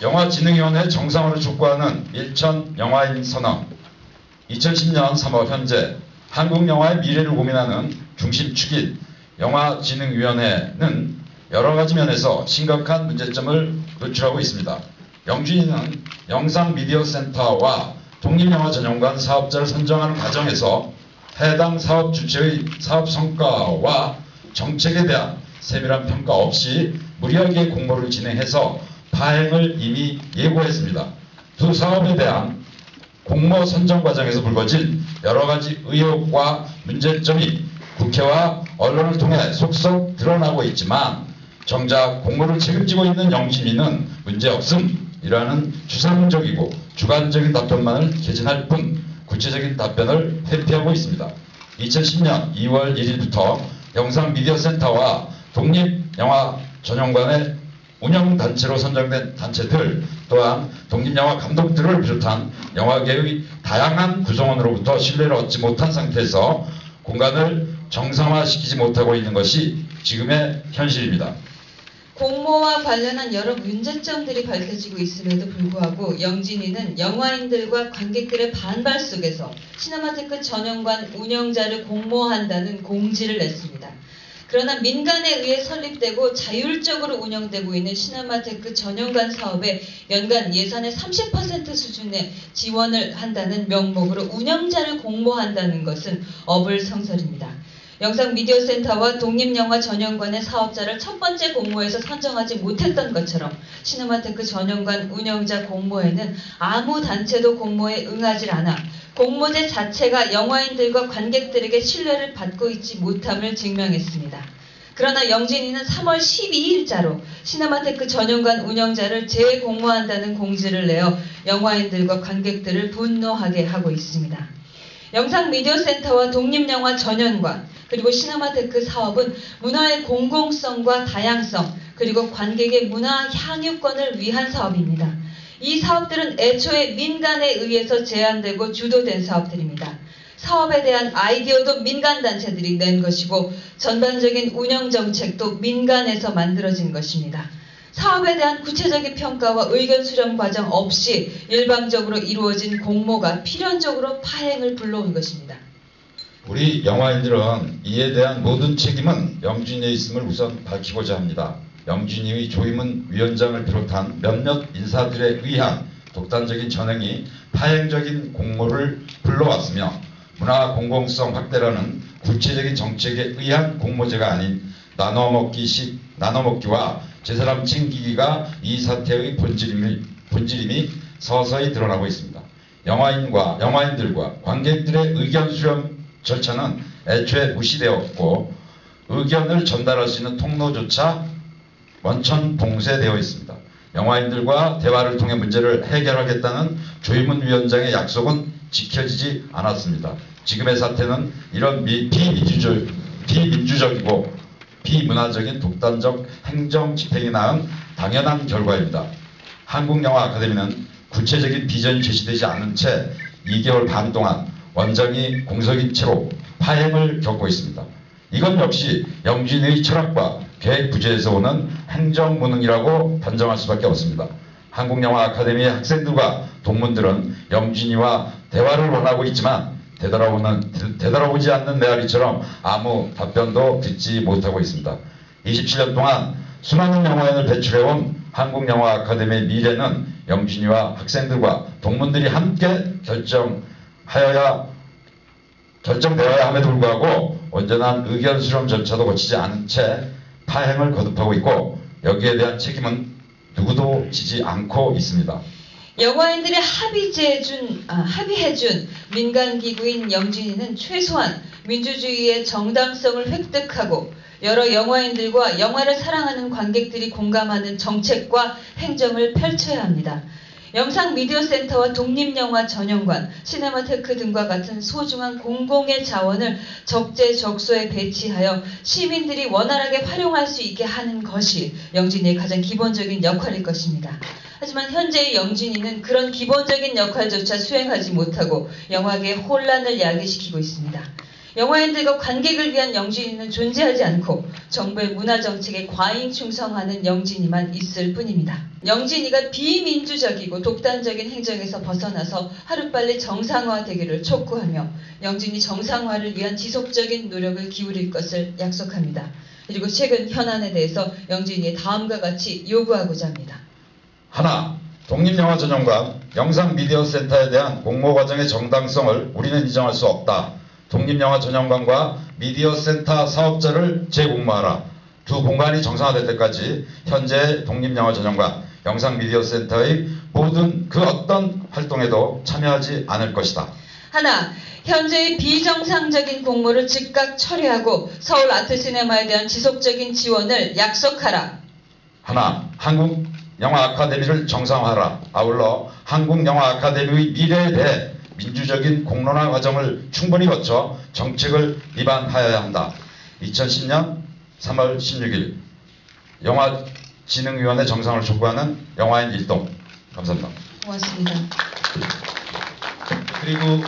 영화진흥위원회 정상화를 촉구하는 일천 영화인 선언. 2010년 3월 현재 한국 영화의 미래를 고민하는 중심축인 영화진흥위원회는 여러 가지 면에서 심각한 문제점을 노출하고 있습니다. 영진이는 영상미디어센터와 독립영화전용관 사업자를 선정하는 과정에서 해당 사업 주체의 사업 성과와 정책에 대한 세밀한 평가 없이 무리하게 공모를 진행해서 파행을 이미 예고했습니다. 두 사업에 대한 공모 선정 과정에서 불거진 여러 가지 의혹과 문제점이 국회와 언론을 통해 속속 드러나고 있지만 정작 공모를 책임지고 있는 영진이는 문제없음이라는 추상적이고 주관적인 답변만을 개진할 뿐 구체적인 답변을 회피하고 있습니다. 2010년 2월 1일부터 영상미디어센터와 독립영화전용관의 운영단체로 선정된 단체들 또한 독립영화 감독들을 비롯한 영화계의 다양한 구성원으로부터 신뢰를 얻지 못한 상태에서 공간을 정상화시키지 못하고 있는 것이 지금의 현실입니다. 공모와 관련한 여러 문제점들이 밝혀지고 있음에도 불구하고 영진이는 영화인들과 관객들의 반발 속에서 시네마테크 전용관 운영자를 공모한다는 공지를 냈습니다. 그러나 민간에 의해 설립되고 자율적으로 운영되고 있는 시네마테크 전용관 사업에 연간 예산의 30% 수준의 지원을 한다는 명목으로 운영자를 공모한다는 것은 어불성설입니다. 영상미디어센터와 독립영화전용관의 사업자를 첫 번째 공모에서 선정하지 못했던 것처럼 시네마테크 전용관 운영자 공모에는 아무 단체도 공모에 응하지 않아 공모제 자체가 영화인들과 관객들에게 신뢰를 받고 있지 못함을 증명했습니다. 그러나 영진이는 3월 12일자로 시네마테크 전용관 운영자를 재공모한다는 공지를 내어 영화인들과 관객들을 분노하게 하고 있습니다. 영상미디어센터와 독립영화전용관 그리고 시네마테크 사업은 문화의 공공성과 다양성 그리고 관객의 문화 향유권을 위한 사업입니다. 이 사업들은 애초에 민간에 의해서 제안되고 주도된 사업들입니다. 사업에 대한 아이디어도 민간단체들이 낸 것이고 전반적인 운영정책도 민간에서 만들어진 것입니다. 사업에 대한 구체적인 평가와 의견 수렴 과정 없이 일방적으로 이루어진 공모가 필연적으로 파행을 불러온 것입니다. 우리 영화인들은 이에 대한 모든 책임은 영진이에 있음을 우선 밝히고자 합니다. 영진이의 조임은 위원장을 비롯한 몇몇 인사들에 의한 독단적인 전행이 파행적인 공모를 불러왔으며 문화 공공성 확대라는 구체적인 정책에 의한 공모제가 아닌 나눠먹기와 제사람 챙기기가 이 사태의 본질임이 서서히 드러나고 있습니다. 영화인들과 관객들의 의견 수렴 절차는 애초에 무시되었고 의견을 전달할 수 있는 통로조차 원천 봉쇄되어 있습니다. 영화인들과 대화를 통해 문제를 해결하겠다는 조임은 위원장의 약속은 지켜지지 않았습니다. 지금의 사태는 이런 비민주적이고 비문화적인 독단적 행정 집행이 낳은 당연한 결과입니다. 한국영화아카데미는 구체적인 비전이 제시되지 않은 채 2개월 반 동안 원장이 공석인 채로 파행을 겪고 있습니다. 이건 역시 영진의 철학과 계획 부재에서 오는 행정무능이라고 단정할 수밖에 없습니다. 한국영화아카데미의 학생들과 동문들은 영진이와 대화를 원하고 있지만 되돌아오지 않는 메아리처럼 아무 답변도 듣지 못하고 있습니다. 27년 동안 수많은 영화인을 배출해온 한국영화아카데미의 미래는 영진이와 학생들과 동문들이 함께 결정되어야 함에도 불구하고 온전한 의견 수렴 절차도 거치지 않은 채 파행을 거듭하고 있고 여기에 대한 책임은 누구도 지지 않고 있습니다. 영화인들의 합의해준 민간기구인 영진이는 최소한 민주주의의 정당성을 획득하고 여러 영화인들과 영화를 사랑하는 관객들이 공감하는 정책과 행정을 펼쳐야 합니다. 영상미디어센터와 독립영화전용관, 시네마테크 등과 같은 소중한 공공의 자원을 적재적소에 배치하여 시민들이 원활하게 활용할 수 있게 하는 것이 영진이의 가장 기본적인 역할일 것입니다. 하지만 현재의 영진이는 그런 기본적인 역할조차 수행하지 못하고 영화계의 혼란을 야기시키고 있습니다. 영화인들과 관객을 위한 영진이는 존재하지 않고 정부의 문화정책에 과잉 충성하는 영진이만 있을 뿐입니다. 영진이가 비민주적이고 독단적인 행정에서 벗어나서 하루빨리 정상화되기를 촉구하며 영진이 정상화를 위한 지속적인 노력을 기울일 것을 약속합니다. 그리고 최근 현안에 대해서 영진이의 다음과 같이 요구하고자 합니다. 하나, 독립영화전용관 영상미디어센터에 대한 공모 과정의 정당성을 우리는 인정할 수 없다. 독립영화전용관과 미디어센터 사업자를 재공모하라. 두 공간이 정상화될 때까지 현재 독립영화전용관 영상미디어센터의 모든 그 어떤 활동에도 참여하지 않을 것이다. 하나, 현재의 비정상적인 공모를 즉각 철회하고 서울 아트시네마에 대한 지속적인 지원을 약속하라. 하나, 한국영화아카데미를 정상화하라. 아울러 한국영화아카데미의 미래에 대해 민주적인 공론화 과정을 충분히 거쳐 정책을 입안하여야 한다. 2010년 3월 16일 영화진흥위원회 정상을 촉구하는 영화인 일동. 감사합니다. 고맙습니다. 그리고